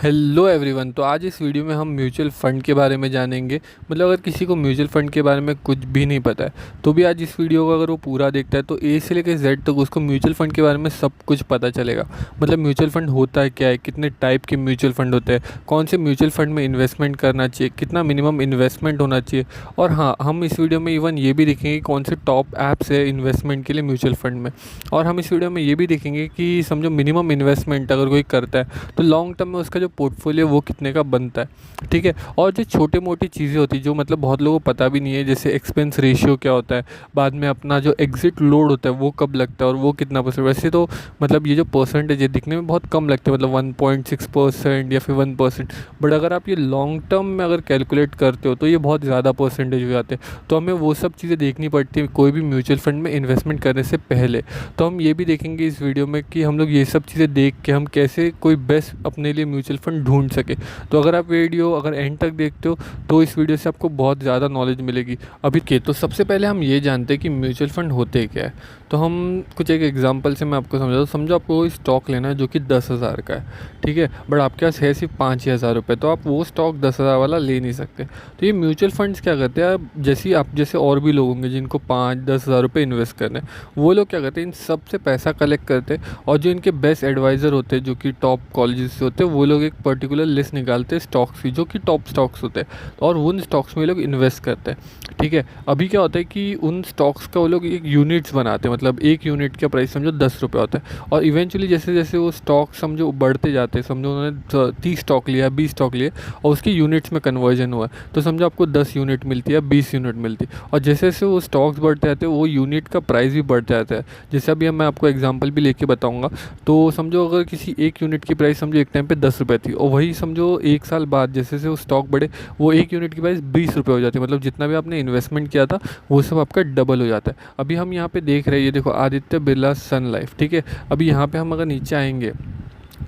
Hello everyone. तो आज इस वीडियो में हम म्यूचुअल फ़ंड के बारे में जानेंगे। मतलब अगर किसी को म्यूचुअल फ़ंड के बारे में कुछ भी नहीं पता है तो भी आज इस वीडियो को अगर वो पूरा देखता है तो ए से लेकर जेड तक उसको म्यूचुअल फ़ंड के बारे में सब कुछ पता चलेगा। मतलब म्यूचुअल फ़ंड होता है क्या है, कितने टाइप के म्यूचुअल फ़ंड होते हैं, कौन से म्यूचुअल फ़ंड में इन्वेस्टमेंट करना चाहिए, कितना मिनिमम इन्वेस्टमेंट होना चाहिए। और हाँ, हम इस वीडियो में इवन ये भी देखेंगे कि कौन से टॉप ऐप्स है इन्वेस्टमेंट के लिए म्यूचुअल फ़ंड में। और हम इस वीडियो में ये भी देखेंगे कि समझो मिनिमम इन्वेस्टमेंट अगर कोई करता है तो लॉन्ग टर्म में उसका जो पोर्टफोलियो वो कितने का बनता है। ठीक है। और जो छोटे मोटी चीज़ें होती है जो मतलब बहुत लोगों को पता भी नहीं है, जैसे एक्सपेंस रेशियो क्या होता है, बाद में अपना जो एग्जिट लोड होता है वो कब लगता है और वो कितना परसेंट। वैसे तो मतलब ये जो परसेंटेज है दिखने में बहुत कम लगते हैं, मतलब 1.6% या फिर 1%, बट अगर आप ये लॉन्ग टर्म में अगर कैलकुलेट करते हो तो ये बहुत ज़्यादा परसेंटेज हो जाते हैं। तो हमें वो सब चीज़ें देखनी पड़ती है कोई भी म्यूचुअल फंड में इन्वेस्टमेंट करने से पहले। तो हम ये भी देखेंगे इस वीडियो में कि हम लोग ये सब चीज़ें देख के हम कैसे कोई बेस्ट अपने लिए म्यूचुअल फंड ढूंढ सके। तो अगर आप वीडियो अगर एंड तक देखते हो तो इस वीडियो से आपको बहुत ज़्यादा नॉलेज मिलेगी। अभी के तो सबसे पहले हम ये जानते हैं कि म्यूचुअल फंड होते क्या है। तो हम कुछ एक एग्जांपल से मैं आपको समझाता हूँ। समझो आपको कोई स्टॉक लेना है जो कि 10,000 का है, ठीक है, बट आपके पास है सिर्फ 5,000 रुपये, तो आप वो स्टॉक 10,000 वाला ले नहीं सकते। तो ये म्यूचुअल फंड्स क्या करते हैं, जैसे और भी लोग होंगे जिनको 5-10 हज़ार रुपये इन्वेस्ट करने हैं, वो लोग क्या करते हैं, इन सब से पैसा कलेक्ट करते हैं और जो इनके बेस्ट एडवाइज़र होते हैं जो कि टॉप कॉलेजेस से होते हैं वो लोग एक पर्टिकुलर लिस्ट निकालते हैं स्टॉक्स की जो कि टॉप स्टॉक्स होते हैं, और उन स्टॉक्स में ये लोग इन्वेस्ट करते हैं। ठीक है। अभी क्या होता है कि उन स्टॉक्स का वो लोग एक यूनिट्स बनाते हैं, मतलब एक यूनिट का प्राइस समझो 10 रुपये होता है, और इवेंचुअली जैसे जैसे वो स्टॉक समझो बढ़ते जाते हैं, समझो उन्होंने 30 स्टॉक लिया, 20 स्टॉक लिए और उसके यूनिट्स में कन्वर्जन हुआ, तो समझो आपको 10 यूनिट मिलती है, 20 यूनिट मिलती है, और जैसे जैसे वो स्टॉक्स बढ़ते जाते हैं वो यूनिट का प्राइस भी बढ़ता जाता है। जैसे अभी मैं आपको एग्जांपल भी लेके बताऊंगा। तो समझो अगर किसी एक यूनिट की प्राइस समझो एक टाइम पे 10 रुपये थी, और वही समझो एक साल बाद जैसे जैसे वो स्टॉक बढ़े वो एक यूनिट की प्राइस 20 रुपये हो जाती है। मतलब जितना भी आपने इन्वेस्टमेंट किया था वो सब आपका डबल हो जाता है। अभी हम यहाँ पे देख रहे हैं, ये देखो आदित्य बिरला सन लाइफ, ठीक है। अभी यहाँ पे हम अगर नीचे आएंगे,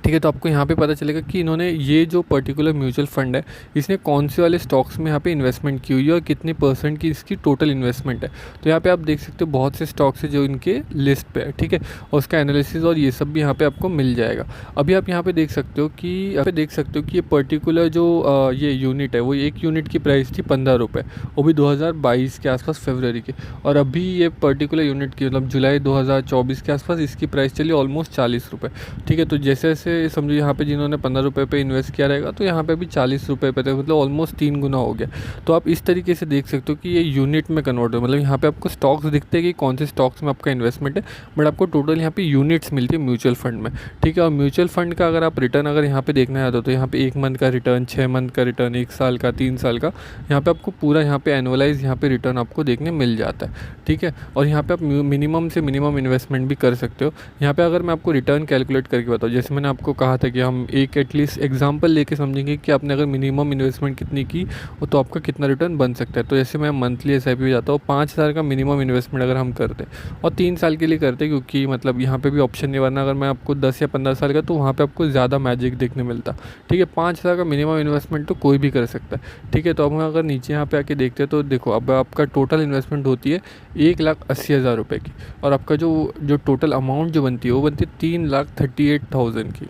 ठीक है, तो आपको यहाँ पे पता चलेगा कि इन्होंने ये जो पर्टिकुलर म्यूचुअल फंड है इसने कौन से वाले स्टॉक्स में यहाँ पे इन्वेस्टमेंट की हुई है और कितने परसेंट की इसकी टोटल इन्वेस्टमेंट है। तो यहाँ पे आप देख सकते हो बहुत से स्टॉक्स है जो इनके लिस्ट पे है, ठीक है, और उसका एनालिसिस और ये सब भी यहाँ पे आपको मिल जाएगा। अभी आप यहाँ पे देख सकते हो कि ये पर्टिकुलर जो ये यूनिट है वो एक यूनिट की प्राइस थी 15 रुपये, वो भी 2022 के आसपास फरवरी के, और अभी ये पर्टिकुलर यूनिट की मतलब जुलाई 2024 के आसपास इसकी प्राइस चली ऑलमोस्ट 40 रुपये। ठीक है। तो जैसे जैसे समझो यहाँ पे जिन्होंने 15 रुपये पे इन्वेस्ट किया रहेगा तो यहाँ पे भी 40 रुपये पे थे, मतलब ऑलमोस्ट 3 गुना हो गया। तो आप इस तरीके से देख सकते हो कि ये यूनिट में कन्वर्ट हो, मतलब यहाँ पे आपको स्टॉक्स दिखते हैं कि कौन से स्टॉक्स में आपका इन्वेस्टमेंट है, बट आपको टोटल यहाँ पे यूनिट्स मिलती है म्यूचुअल फंड में। ठीक है। और म्यूचुअल फंड का अगर आप रिटर्न अगर यहाँ पे देखना चाहते हो तो यहाँ पे 1 मंथ का रिटर्न, 6 मंथ का रिटर्न, 1 साल का, 3 साल का, यहाँ पे आपको पूरा यहाँ पे एनुअलाइज यहाँ पे रिटर्न आपको देखने मिल जाता है। ठीक है। और यहाँ पे आप मिनिमम से मिनिमम इन्वेस्टमेंट भी कर सकते हो। यहाँ पे अगर मैं आपको रिटर्न कैलकुलेट करके बताऊँ, जैसे मैंने आपको कहा था कि हम एक एटलीस्ट एग्जांपल लेके समझेंगे कि आपने अगर मिनिमम इन्वेस्टमेंट कितनी की तो आपका कितना रिटर्न बन सकता है। तो जैसे मैं मंथली एसआईपी में जाता हूँ, 5,000 का मिनिमम इन्वेस्टमेंट अगर हम करते हैं और 3 साल के लिए करते हैं, क्योंकि मतलब यहाँ पे भी ऑप्शन नहीं, वरना अगर मैं आपको 10 या 15 साल का तो वहाँ पे आपको ज़्यादा मैजिक देखने मिलता। ठीक है। 5,000 का मिनिमम इन्वेस्टमेंट तो कोई भी कर सकता है। ठीक है। तो अब हम अगर नीचे यहाँ पे आके देखते हैं तो देखो अब आपका टोटल इन्वेस्टमेंट होती है 1,80,000 रुपये की, और आपका जो टोटल अमाउंट जो बनती है वो बनती है 3,38,000 की।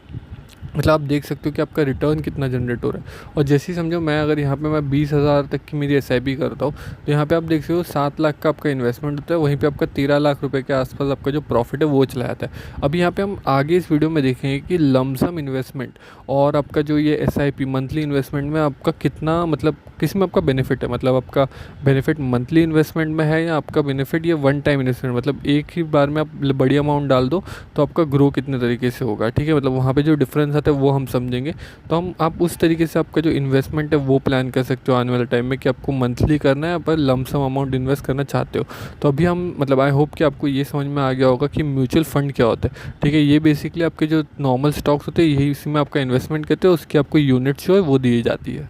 मतलब आप देख सकते हो कि आपका रिटर्न कितना जनरेट हो रहा है। और जैसे ही समझो मैं अगर यहाँ पे मैं 20,000 तक की मेरी एसआईपी करता हूँ तो यहाँ पे आप देख सकते हो 7 लाख का आपका इन्वेस्टमेंट होता है, वहीं पे आपका 13 लाख रुपए के आसपास आपका जो प्रॉफिट है वो चला जाता है। अभी यहाँ पे हम आगे इस वीडियो में देखेंगे कि लमसम इन्वेस्टमेंट और आपका जो ये एसआईपी मंथली इन्वेस्टमेंट में आपका कितना, मतलब किस में आपका बेनिफिट है, मतलब आपका बेनिफिट मंथली इन्वेस्टमेंट में है या आपका बेनिफिट ये वन टाइम इन्वेस्टमेंट, मतलब एक ही बार में आप बड़ी अमाउंट डाल दो तो आपका ग्रो कितने तरीके से होगा। ठीक है। मतलब वहाँ पे जो डिफरेंस आता है वो हम समझेंगे। तो आप उस तरीके से आपका जो इन्वेस्टमेंट है वो प्लान कर सकते हो आने वाले टाइम में कि आपको मंथली करना है पर लमसम अमाउंट इन्वेस्ट करना चाहते हो। तो अभी हम मतलब आई होप कि आपको ये समझ में आ गया होगा कि म्यूचुअल फंड क्या होता है। ठीक है। ये बेसिकली आपके जो नॉर्मल स्टॉक्स होते हैं यही इसी में आपका इन्वेस्टमेंट करते हैं, उसकी आपको यूनिट जो है वो दी जाती है।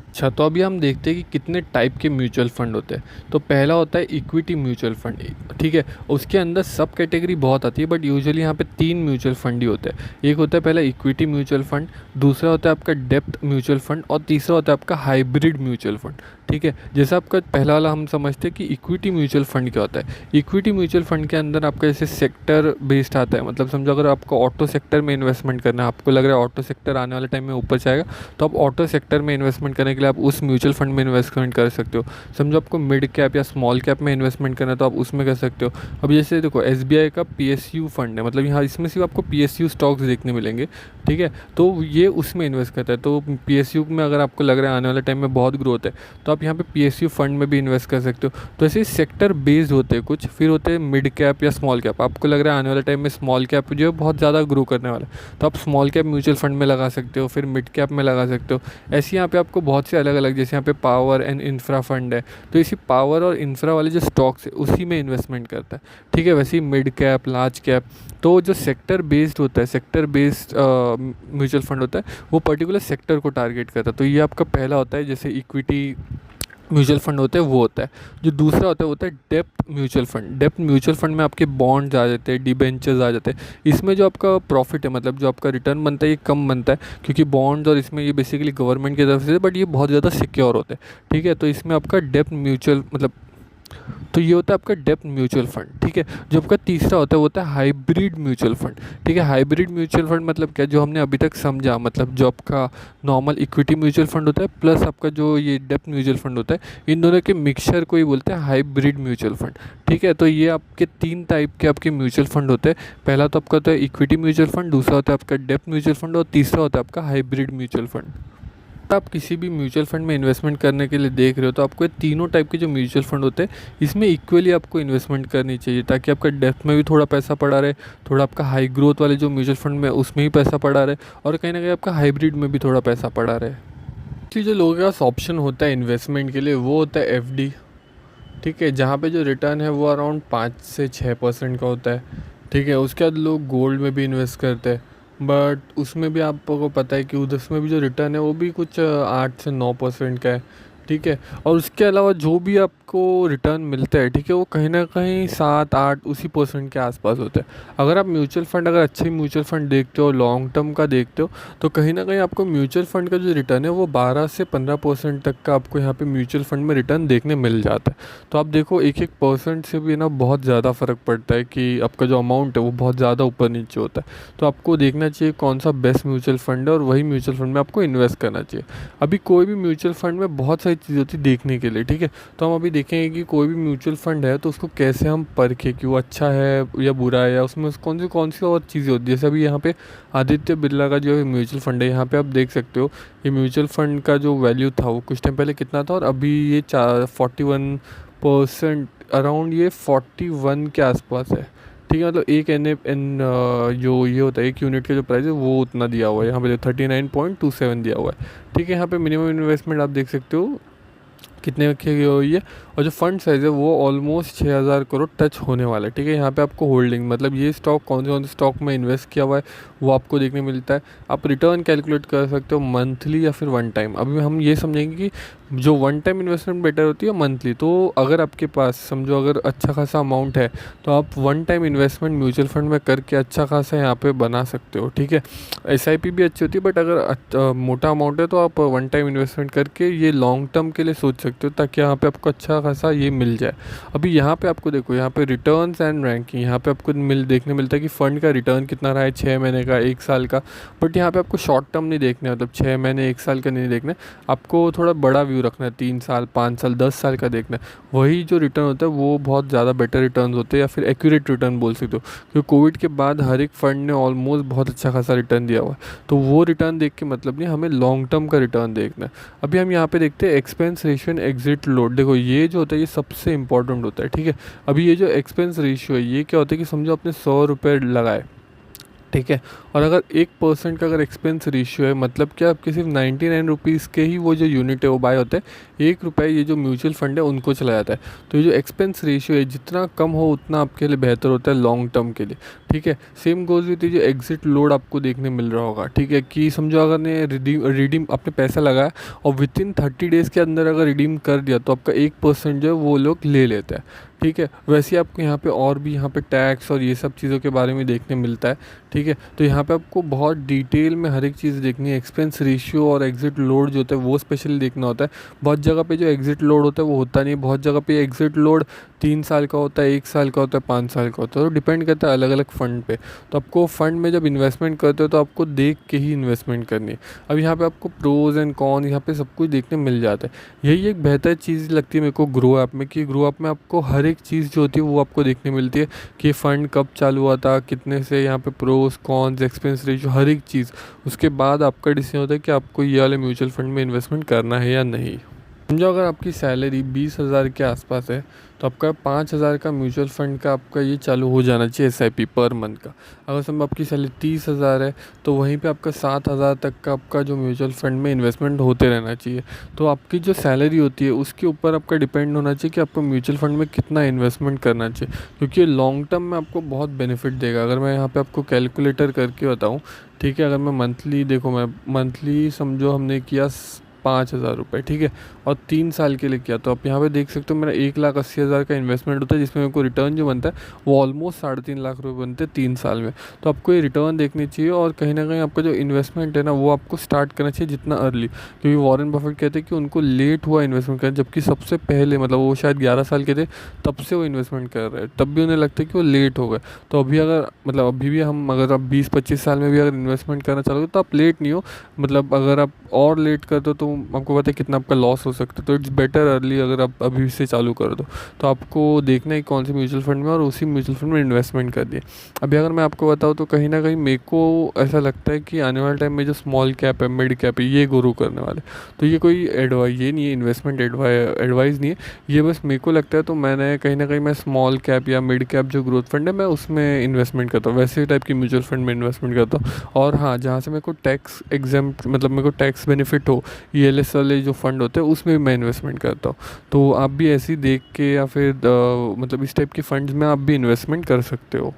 अच्छा, तो अभी हम देखते हैं कि कितने टाइप के म्यूचुअल फंड होते हैं। तो पहला होता है इक्विटी म्यूचुअल फंड, ठीक है। उसके अंदर सब कैटेगरी बहुत आती है, बट यूजुअली यहाँ पे 3 म्यूचुअल फंड ही होते हैं। एक होता है पहला इक्विटी म्यूचुअल फंड, दूसरा होता है आपका डेप्थ म्यूचुअल फंड, और तीसरा होता है आपका हाइब्रिड म्यूचुअल फंड। ठीक है। जैसे आपका पहला वाला हम समझते हैं कि इक्विटी म्यूचुअल फंड क्या होता है। इक्विटी म्यूचुअल फंड के अंदर आपका जैसे सेक्टर बेस्ड आता है, मतलब समझो अगर आपको ऑटो सेक्टर में इन्वेस्टमेंट करना है, आपको लग रहा है ऑटो सेक्टर आने वाले टाइम में ऊपर जाएगा, तो आप ऑटो सेक्टर में इन्वेस्टमेंट करने के लिए आप उस म्यूचुअल फंड में इन्वेस्टमेंट कर सकते हो। समझो आपको मिड कैप या स्मॉल कैप में इन्वेस्टमेंट करना है तो आप उसमें कर सकते हो। अब जैसे देखो SBI का PSU फंड है, मतलब यहाँ इसमें सिर्फ आपको PSU स्टॉक्स देखने मिलेंगे, ठीक है। तो ये उसमें इन्वेस्ट करता है। तो PSU में अगर आपको लग रहा है आने वाले टाइम में बहुत ग्रोथ है तो आप यहाँ पे PSU फंड में भी इन्वेस्ट कर सकते हो। तो ऐसे सेक्टर बेस्ड होते हैं कुछ, फिर होते हैं मिड कैप या स्मॉल कैप। आपको लग रहा है आने वाले टाइम में स्मॉल कैप जो है बहुत ज़्यादा ग्रो करने वाला है तो आप स्मॉल कैप म्यूचुअल फंड में लगा सकते हो, फिर मिड कैप में लगा सकते हो। ऐसे यहाँ पे आपको बहुत से अलग अलग, जैसे यहाँ पे पावर एंड इंफ्रा फंड है तो इसी पावर और इंफ्रा वाले जो स्टॉक्स है उसी में इन्वेस्टमेंट करता है, ठीक है। वैसे ही मिड कैप, लार्ज कैप, तो जो सेक्टर बेस्ड होता है, सेक्टर बेस्ड म्यूचुअल फंड होता है वो पर्टिकुलर सेक्टर को टारगेट करता है। तो ये आपका पहला होता है, जैसे इक्विटी म्यूचुअल फंड होते हैं वो होता है। जो दूसरा होता है वो होता है depth mutual fund. Depth mutual fund में आपके बॉन्ड्स आ जाते हैं, डिबेंचर्स आ जाते हैं। इसमें जो आपका प्रॉफिट है, मतलब जो आपका रिटर्न बनता है ये कम बनता है, क्योंकि बॉन्ड्स और इसमें ये बेसिकली गवर्नमेंट की तरफ से, बट ये बहुत ज़्यादा सिक्योर होते हैं, ठीक है। तो इसमें आपका डेप्थ म्यूचुअल मतलब, तो ये होता है आपका डेप्थ म्यूचुअल फंड, ठीक है। जो आपका तीसरा होता है वो होता है हाइब्रिड म्यूचुअल फंड, ठीक है। हाइब्रिड म्यूचुअल फंड मतलब क्या, जो हमने अभी तक समझा, मतलब जो आपका नॉर्मल इक्विटी म्यूचुअल फंड होता है प्लस आपका जो ये डेप्थ म्यूचुअल फंड होता है, इन दोनों के मिक्सचर को ही बोलते हैं हाइब्रिड म्यूचुअल फंड, ठीक है। तो ये आपके 3 टाइप के आपके म्यूचुअल फंड होते हैं। पहला तो आपका होता है इक्विटी म्यूचुअल फंड, दूसरा होता है आपका डेप्थ म्यूचुअल फंड और तीसरा होता है आपका हाइब्रिड म्यूचुअल फंड। आप किसी भी म्यूचुअल फंड में इन्वेस्टमेंट करने के लिए देख रहे हो तो आपको ये तीनों टाइप के जो म्यूचुअल फंड होते हैं इसमें इक्वली आपको इन्वेस्टमेंट करनी चाहिए, ताकि आपका डेप्थ में भी थोड़ा पैसा पड़ा रहे, थोड़ा आपका हाई ग्रोथ वाले जो म्यूचुअल फंड में उसमें भी पैसा पड़ा रहे, और कहीं ना कहीं आपका हाइब्रिड में भी थोड़ा पैसा पड़ा रहे। इसलिए जो लोगों के पास ऑप्शन होता है इन्वेस्टमेंट के लिए वो होता है FD, ठीक है, जहाँ पे जो रिटर्न है वो अराउंड 5 से 6% का होता है, ठीक है। उसके बाद लोग गोल्ड में भी इन्वेस्ट करते हैं, बट उसमें भी आपको पता है कि उधर उसमें भी जो रिटर्न है वो भी कुछ 8 से 9% का है, ठीक है। और उसके अलावा जो भी आपको रिटर्न मिलता है, ठीक है, वो कहीं ना कहीं 7-8 उसी परसेंट के आसपास होता है। अगर आप म्यूचुअल फंड, अगर अच्छे म्यूचुअल फंड देखते हो, लॉन्ग टर्म का देखते हो, तो कहीं ना कहीं आपको म्यूचुअल फंड का जो रिटर्न है वो 12 से 15% तक का आपको यहाँ पे म्यूचुअल फंड में रिटर्न देखने मिल जाता है। तो आप देखो 1-1% से भी ना बहुत ज़्यादा फ़र्क पड़ता है कि आपका जो अमाउंट है वो बहुत ज़्यादा ऊपर नीचे होता है। तो आपको देखना चाहिए कौन सा बेस्ट म्यूचुअल फंड है और वही म्यूचुअल फंड में आपको इन्वेस्ट करना चाहिए। अभी कोई भी म्यूचुअल फंड में बहुत सारी चीज़ होती है देखने के लिए, ठीक है। तो हम अभी देखेंगे कि कोई भी म्यूचुअल फंड है तो उसको कैसे हम परखें कि वो अच्छा है या बुरा है, या उसमें कौन सी और चीज़ें होती है। जैसे अभी यहाँ पे आदित्य बिरला का जो म्यूचुअल फंड है, यहाँ पे आप देख सकते हो ये म्यूचुअल फंड का जो वैल्यू था वो कुछ टाइम पहले कितना था, और अभी ये 41% अराउंड, ये 41 के आसपास है, ठीक है। मतलब एक एन जो ये होता है 1 यूनिट का जो प्राइस है वो उतना दिया हुआ है, यहाँ पे 39.27 दिया हुआ है, ठीक है। यहाँ पे मिनिमम इन्वेस्टमेंट आप देख सकते हो कितने रखी हुई है, और जो फंड साइज़ है वो ऑलमोस्ट 6,000 करोड़ टच होने वाला है, ठीक है। यहाँ पे आपको होल्डिंग, मतलब ये स्टॉक कौन से स्टॉक में इन्वेस्ट किया हुआ है वो आपको देखने मिलता है। आप रिटर्न कैलकुलेट कर सकते हो मंथली या फिर वन टाइम। अभी हम ये समझेंगे कि जो वन टाइम इन्वेस्टमेंट बेटर होती है मंथली। तो अगर आपके पास समझो अगर अच्छा खासा अमाउंट है तो आप one time investment mutual fund में करके अच्छा खासा यहाँ पे बना सकते हो, ठीक है। SIP भी अच्छी होती है, बट अगर मोटा अमाउंट है तो आप वन टाइम इन्वेस्टमेंट करके ये लॉन्ग टर्म के लिए सोच सकते हो, ताकि यहाँ पे आपको अच्छा खासा ये मिल जाए। अभी यहाँ पे आपको देखो, यहाँ पे रिटर्न्स एंड रैंकिंग, यहाँ पे आपको देखने मिलता है कि फ़ंड का रिटर्न कितना रहा है 6 महीने का, 1 साल का। बट यहाँ पे आपको शॉर्ट टर्म नहीं देखना है, मतलब 6 महीने 1 साल का नहीं देखना है, आपको थोड़ा बड़ा व्यू रखना है, 3 साल 5 साल 10 साल का देखना है। वही जो रिटर्न होता है वो बहुत ज़्यादा बेटर रिटर्न होते हैं, या फिर एक्यूरेट रिटर्न बोल सकते हो, क्योंकि कोविड के बाद हर एक फंड ने ऑलमोस्ट बहुत अच्छा खासा रिटर्न दिया हुआ है। तो वो रिटर्न देख के मतलब नहीं, हमें लॉन्ग टर्म का रिटर्न देखना है। अभी हम यहाँ पे देखते हैं expense ratio and exit load. देखो ये जो होता है ये सबसे इंपॉर्टेंट होता है, ठीक है। अभी ये जो एक्सपेंस रेशियो है ये क्या होता है कि समझो आपने 100 रुपये लगाए, ठीक है, और अगर 1% का अगर एक्सपेंस रेशियो है, मतलब क्या आपके सिर्फ 99 रुपीज़ के ही वो जो यूनिट है वो बाय होता है, 1 रुपये ये जो म्यूचुअल फंड है उनको चला जाता है। तो ये जो एक्सपेंस रेशियो है जितना कम हो उतना आपके लिए बेहतर होता है लॉन्ग टर्म के लिए, ठीक है। सेम गोज़ विथ जो एग्जिट लोड आपको देखने मिल रहा होगा, ठीक है, कि समझो अगर ने रिडीम आपने पैसा लगाया और विद इन 30 डेज़ के अंदर अगर रिडीम कर दिया तो आपका 1% जो है वो लोग ले लेता है, ठीक है। वैसे ही आपको यहाँ पे और भी यहाँ पे टैक्स और ये सब चीज़ों के बारे में देखने मिलता है, ठीक है। तो यहाँ पे आपको बहुत डिटेल में हर एक चीज़ देखनी है। एक्सपेंस रेशियो और एग्ज़िट लोड जो होता है वो स्पेशली देखना होता है। बहुत जगह पे जो एग्ज़िट लोड होता है वो होता नहीं है, बहुत जगह पे एग्ज़िट लोड 3 साल का होता है, 1 साल का होता है, 5 साल का होता है, तो डिपेंड करता है अलग अलग फ़ंड पे। तो आपको फ़ंड में जब इन्वेस्टमेंट करते हो तो आपको देख के ही इन्वेस्टमेंट करनी है। अब यहाँ पे आपको प्रोज़ एंड कॉन यहाँ पे सब कुछ देखने मिल जाता है। यही एक बेहतर चीज़ लगती है मेरे को ग्रो ऐप में, कि ग्रो ऐप में आपको हर एक चीज़ जो होती है वो आपको देखने मिलती है कि फ़ंड कब चालू हुआ था, कितने से, यहाँ पे प्रोस कॉन्स, एक्सपेंस रेशियो, हर एक चीज़। उसके बाद आपका डिसीजन होता है कि आपको ये वाले म्यूचुअल फंड में इन्वेस्टमेंट करना है या नहीं। समझो अगर आपकी सैलरी 20,000 के आसपास है तो आपका 5,000 का म्यूचुअल फ़ंड का आपका ये चालू हो जाना चाहिए SIP पर मंथ का। अगर समझो आपकी सैलरी 30,000 है तो वहीं पे आपका 7,000 तक का आपका जो म्यूचुअल फ़ंड में इन्वेस्टमेंट होते रहना चाहिए। तो आपकी जो सैलरी होती है उसके ऊपर आपका डिपेंड होना चाहिए कि आपको म्यूचुअल फ़ंड में कितना इन्वेस्टमेंट करना चाहिए, क्योंकि ये लॉन्ग टर्म में आपको बहुत बेनिफिट देगा। अगर मैं यहाँ पर आपको कैलकुलेटर करके बताऊँ, ठीक है, अगर मैं मंथली, देखो मैं मंथली समझो हमने किया 5,000 रुपये, ठीक है, और 3 साल के लिए किया, तो आप यहाँ पे देख सकते हो मेरा 1,80,000 का इन्वेस्टमेंट होता है, जिसमें मेरे को रिटर्न जो बनता है वो ऑलमोस्ट 3.5 लाख रुपये बनते हैं 3 साल में। तो आपको ये रिटर्न देखनी चाहिए, और कहीं ना कहीं आपका जो इन्वेस्टमेंट है ना वो आपको स्टार्ट करना चाहिए जितना अर्ली, क्योंकि वॉरेन बफेट कहते हैं कि उनको लेट हुआ इन्वेस्टमेंट करना, जबकि सबसे पहले मतलब वो शायद 11 साल के थे तब से वो इन्वेस्टमेंट कर रहे हैं, तब भी उन्हें लगता है कि वो लेट हो गए। तो अभी अगर मतलब अभी भी हम अगर आप 20-25 साल में भी अगर इन्वेस्टमेंट करना चाहोगे तो आप लेट नहीं हो, मतलब अगर आप और लेट कर दो तो आपको पता है कितना आपका लॉस हो सकता है। तो इट्स बेटर अर्ली, अगर आप अभी से चालू कर दो। तो आपको देखना है कौन से म्यूचुअल फंड में, और उसी म्यूचुअल फंड में इन्वेस्टमेंट कर दिए। अभी अगर मैं आपको बताऊँ तो कहीं ना कहीं मेरे को ऐसा लगता है कि आने वाले टाइम में जो स्मॉल कैप है, मिड कैप है, ये ग्रो करने वाले। तो ये कोई एडवाइस ये नहीं है, इन्वेस्टमेंट एडवाइस नहीं है, ये बस मेरे को लगता है। तो मैंने कहीं ना कहीं मैं स्मॉल कैप या मिड कैप जो ग्रोथ फंड है मैं उसमें इन्वेस्टमेंट करता हूँ, वैसे टाइप की म्यूचुअल फंड में इन्वेस्टमेंट करता हूँ। और हाँ, जहाँ से मेरे को टैक्स एग्जाम्प्ट, मतलब मेरे को टैक्स बेनिफिट हो, ELS वाले जो फंड होते हैं उसमें भी मैं इन्वेस्टमेंट करता हूँ। तो आप भी ऐसे ही देख के या फिर मतलब इस टाइप के फंड्स में आप भी इन्वेस्टमेंट कर सकते हो।